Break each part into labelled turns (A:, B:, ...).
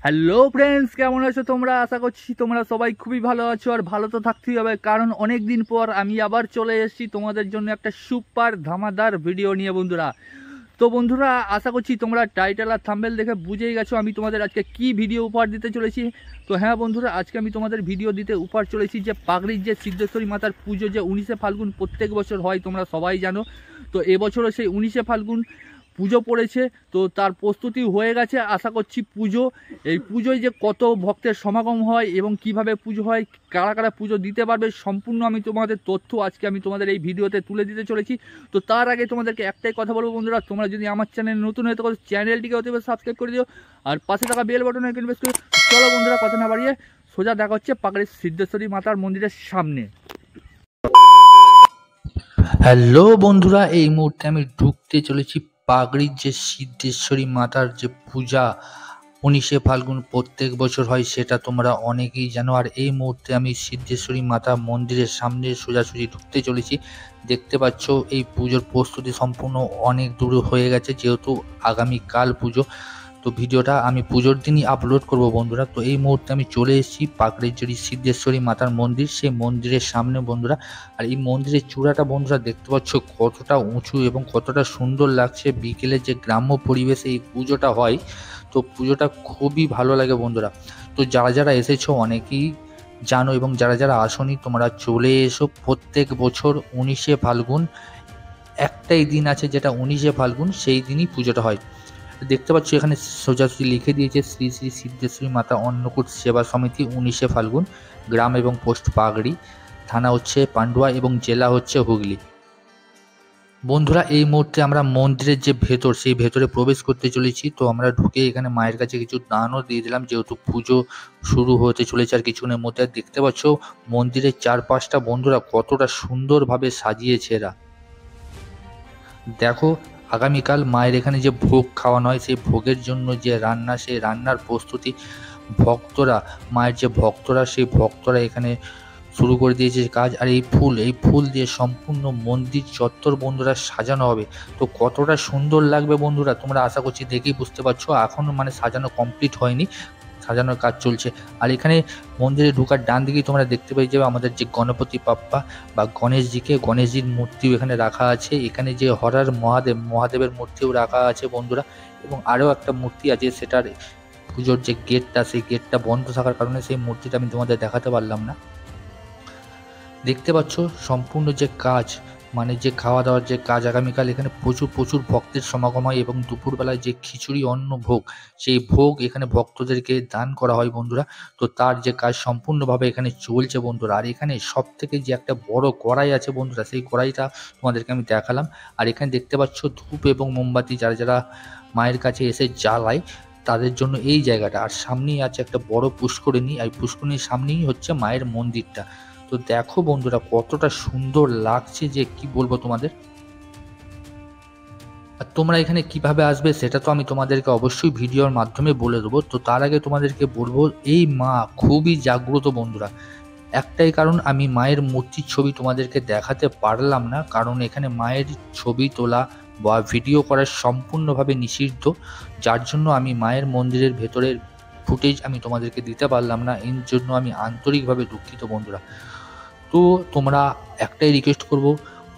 A: Hello friends, কেমন আছো তোমরা? আশা করছি তোমরা সবাই খুবই ভালো আছো, আর ভালো তো থাকতেই হবে, কারণ অনেক দিন পর আমি আবার চলে এসেছি তোমাদের জন্য একটা সুপার ধামাদার ভিডিও নিয়ে বন্ধুরা। তো বন্ধুরা, আশা করছি তোমরা টাইটেল আর থাম্বনেল দেখে বুঝেই গেছো আমি তোমাদের আজকে কি ভিডিও উপহার দিতে চলেছি। তো হ্যাঁ বন্ধুরা, আজকে আমি তোমাদের ভিডিও দিতে উপহার চলেছি যে পাগড়ির যে সিদ্ধেশ্বরী মাতার পুজো যে 19শে ফাল্গুন প্রত্যেক বছর হয়, তোমরা সবাই জানো। তো এবছরও সেই 19শে ফাল্গুন পুজো পড়েছে, তো তার প্রস্তুতি হয়ে গেছে। আশা করছি এই পুজোয় যে কত ভক্তের সমাগম হয় এবং কিভাবে পুজো হয়, কারা কারা পুজো দিতে পারবে, সম্পূর্ণ আমি তোমাদের তথ্য আজকে আমি তোমাদের এই ভিডিওতে তুলে দিতে চলেছি। তো তার আগে তোমাদেরকে একটাই কথা বলবো বন্ধুরা, তোমরা যদি আমার চ্যানেল নতুন হয়ে থাকো চ্যানেলটিকে অতি সাবস্ক্রাইব করে দিও, আর পাশে থাকা বেল বাটনে প্রেস করে। চলো বন্ধুরা, কথা না বাড়িয়ে সোজা দেখা হচ্ছে পাগড়ির সিদ্ধেশ্বরী মাতার মন্দিরের সামনে।
B: হ্যালো বন্ধুরা, এই মুহূর্তে আমি ঢুকতে চলেছি পাগড়ির যে সিদ্ধেশ্বরী মাতার যে পূজা 19শে ফাল্গুন প্রত্যেক বছর হয়, সেটা তোমরা অনেকেই জানো। আর এই মুহূর্তে আমি সিদ্ধেশ্বরী মাতা মন্দিরের সামনে সোজাসুজি ঢুকতে চলেছি। দেখতে পাচ্ছ এই পুজোর প্রস্তুতি সম্পূর্ণ অনেক দূর হয়ে গেছে, যেহেতু আগামীকাল পুজো। তো ভিডিওটা আমি পুজোর দিনই আপলোড করব বন্ধুরা। তো এই মুহূর্তে আমি চলে এসেছি পাগড়ির যে সিদ্ধেশ্বরী মাতার মন্দির, সেই মন্দিরের সামনে বন্ধুরা। আর এই মন্দিরের চূড়াটা বন্ধুরা দেখতে পাচ্ছ কতটা উঁচু এবং কতটা সুন্দর লাগছে। বিকেলে যে গ্রাম্য পরিবেশে এই পুজোটা হয়, তো পুজোটা খুবই ভালো লাগে বন্ধুরা। তো যারা যারা এসেছো অনেকেই জানো, এবং যারা যারা আসনি তোমরা চলে এসো। প্রত্যেক বছর 19শে ফাল্গুন একটাই দিন আছে, যেটা 19শে ফাল্গুন, সেই দিনই পুজোটা হয়। দেখতে পাচ্ছ এখানে সোজাসুজি লিখে দিয়েছে শ্রী শ্রী সিদ্ধেশ্বরী মাতা অন্নকূট সেবা সমিতি 19শে ফাল্গুন, গ্রাম এবং পোস্ট পাগড়ি, থানা হচ্ছে পান্ডুয়া এবং জেলা হচ্ছে হুগলি। বন্ধুরা, এই মুহূর্তে আমরা মন্দিরের যে ভেতর, সেই ভেতরে প্রবেশ করতে চলেছি। তো আমরা ঢুকে এখানে মায়ের কাছে কিছু দানও দিয়ে দিলাম, যেহেতু পুজো শুরু হতে চলেছে আর কিছুক্ষণের মধ্যে। দেখতে পাচ্ছ মন্দিরের চারপাশটা বন্ধুরা কতটা সুন্দরভাবে সাজিয়েছে এরা। দেখো, আগামীকাল মায়ের এখানে যে ভোগ খাওয়ানো হয়, সেই ভোগের জন্য যে রান্না, সেই রান্নার প্রস্তুতি ভক্তরা, মায়ের যে ভক্তরা, সেই ভক্তরা এখানে শুরু করে দিয়েছে কাজ। আর এই ফুল দিয়ে সম্পূর্ণ মন্দির চত্বর বন্ধুরা সাজানো হবে। তো কতটা সুন্দর লাগবে বন্ধুরা, তোমরা আশা করছি দেখেই বুঝতে পারছো। এখনও সাজানো কমপ্লিট হয়নি, সাজানোর কাজ চলছে। আর এখানে মন্দিরে ঢোকার ডান দিকেই তোমরা দেখতে পেয়ে যাবে আমাদের যে গণপতি বাপ্পা বা গণেশজির মূর্তিও এখানে রাখা আছে। এখানে যে হরার মহাদেবের মূর্তিও রাখা আছে বন্ধুরা। এবং আরও একটা মূর্তি আছে, সেটার পুজোর যে গেটটা, সেই গেটটা বন্ধ থাকার কারণে সেই মূর্তিটা আমি তোমাদের দেখাতে পারলাম না। দেখতে পাচ্ছ সম্পূর্ণ যে কাজ, যে খাওয়া দাওয়ার যে কাজ, আগামীকাল এখানে প্রচুর ভক্তের সমাগম হয়। এবং দুপুরবেলায় যে খিচুড়ি অন্ন ভোগ, সেই ভোগ এখানে ভক্তদেরকে দান করা হয় বন্ধুরা। তো তার যে কাজ সম্পূর্ণভাবে এখানে চলছে বন্ধুরা। আর এখানে সব থেকে যে একটা বড় কড়াই আছে বন্ধুরা, সেই কড়াইটা তোমাদেরকে আমি দেখালাম। আর এখানে দেখতে পাচ্ছ ধূপ এবং মোমবাতি যারা যারা মায়ের কাছে এসে জ্বালায়, তাদের জন্য এই জায়গাটা। আর সামনেই আছে একটা বড় পুষ্করিণী, আর পুষ্করিণীর সামনেই হচ্ছে মায়ের মন্দিরটা। তো দেখো বন্ধুরা কতটা সুন্দর লাগছে, যে কি বলবো তোমাদের। আর তোমরা এখানে কিভাবে আসবে সেটা তো আমি তোমাদেরকে অবশ্যই ভিডিওর মাধ্যমে বলে দেবো। তো তার আগে তোমাদেরকে বলবো, এই মা খুবই জাগ্রত বন্ধুরা। একটাই কারণ, আমি মায়ের মূর্তির ছবি তোমাদেরকে দেখাতে পারলাম না, কারণ এখানে মায়ের ছবি তোলা বা ভিডিও করা সম্পূর্ণভাবে নিষিদ্ধ। যার জন্য আমি মায়ের মন্দিরের ভেতরের ফুটেজ আমি তোমাদেরকে দিতে পারলাম না। এর জন্য আমি আন্তরিকভাবে দুঃখিত বন্ধুরা। তো তোমরা একটাই রিকোয়েস্ট করব,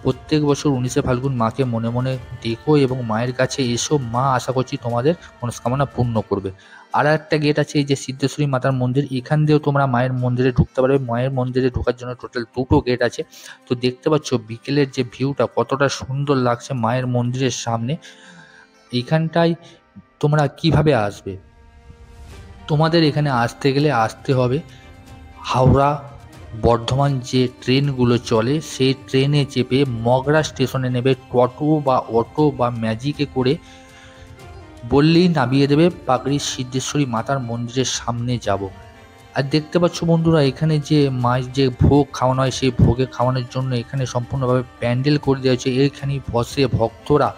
B: প্রত্যেক বছর 19শে ফাল্গুন মাকে মনে মনে দেখো এবং মায়ের কাছে এসো। মা আশা করছি তোমাদের মনস্কামনা পূর্ণ করবে। আর একটা গেট আছে, এই যে সিদ্ধেশ্বরী মাতার মন্দির, এখান দিয়েও তোমরা মায়ের মন্দিরে ঢুকতে পারবে। মায়ের মন্দিরে ঢোকার জন্য টোটাল 2টো গেট আছে। তো দেখতে পাচ্ছ বিকেলের যে ভিউটা কতটা সুন্দর লাগছে মায়ের মন্দিরের সামনে। এইখানটায় তোমরা কিভাবে আসবে, তোমাদের এখানে আসতে হবে হাওড়া বর্ধমান যে ট্রেনগুলো চলে, সেই ট্রেনে চেপে মগরা স্টেশনে নেবে। টোটো বা অটো বা ম্যাজিকে করে বললেই নামিয়ে দেবে পাগড়ির সিদ্ধেশ্বরী মাতার মন্দিরের সামনে যাব। আর দেখতে পাচ্ছ বন্ধুরা, এখানে যে মায়ের যে ভোগ খাওয়ানো হয়, সেই ভোগে খাওয়ানোর জন্য এখানে সম্পূর্ণভাবে প্যান্ডেল করে দেওয়া হয়েছে। এখানে বসে ভক্তরা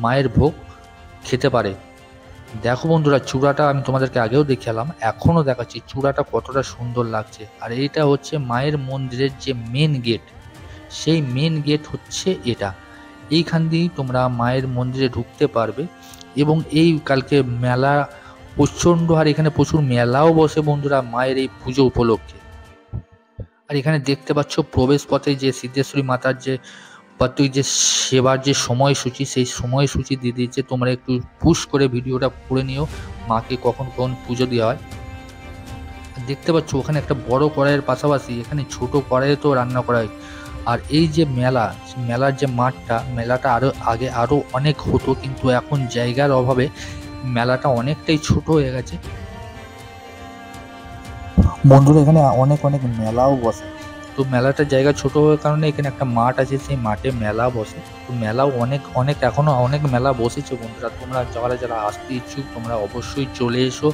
B: মায়ের ভোগ খেতে পারে। দেখো বন্ধুরা, চূড়াটা আমি তোমাদেরকে আগেও দেখালাম, এখনও দেখাচ্ছি চূড়াটা কতটা সুন্দর লাগছে। আর এইটা হচ্ছে মায়ের মন্দিরের যে মেন গেট, সেই মেন গেট হচ্ছে এটা। এইখান দিয়েই তোমরা মায়ের মন্দিরে ঢুকতে পারবে। এবং এই কালকে মেলা প্রচণ্ড, আর এখানে প্রচুর মেলাও বসে বন্ধুরা মায়ের এই পুজো উপলক্ষে। আর এখানে দেখতে পাচ্ছ প্রবেশ পথে যে সিদ্ধেশ্বরী মাতার যে প্রত্যেক যে সেবার যে সময়সূচি, সেই সময়সূচি দিয়ে দিয়েছে। তোমরা একটু পুশ করে ভিডিওটা করে নিও, মাকে কখন কখন পুজো দেওয়া হয়। দেখতে পাচ্ছ ওখানে একটা বড় কড়াইয়ের পাশাপাশি এখানে ছোট কড়াইতেও রান্না করা হয়। আর এই যে মেলা, মেলার যে মাঠটা, মেলাটা আরো অনেক হতো, কিন্তু এখন জায়গার অভাবে মেলাটা অনেকটাই ছোট হয়ে গেছে। বন্ধুরা এখানে অনেক অনেক মেলাও বসে, তো মেলাটার জায়গা ছোট হওয়ার কারণে এখানে একটা মাঠ আছে, সেই মাঠে মেলা বসে। তো মেলাও অনেক অনেক এখনো অনেক মেলা বসেছে বন্ধুরা। তোমরা যারা যারা আসতে ইচ্ছুক তোমরা অবশ্যই চলে এসো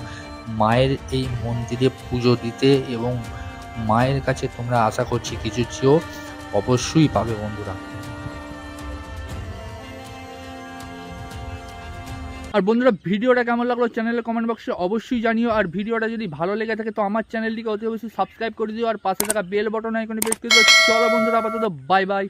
B: মায়ের এই মন্দিরে পুজো দিতে, এবং মায়ের কাছে তোমরা আশা করছি কিছু চেয়েও অবশ্যই পাবে বন্ধুরা।
A: আর বন্ধুরা ভিডিওটা কেমন লাগলো চ্যানেলে কমেন্ট বক্সে অবশ্যই জানিও। আর ভিডিওটা যদি ভালো লেগে থাকে তো আমার চ্যানেলটিকে অতি অবশ্যই সাবস্ক্রাইব করে দিও, আর পাশে থাকা বেল বাটন আইকনে প্রেস করে দিও। চলো বন্ধুরা, আপাতত বাই বাই।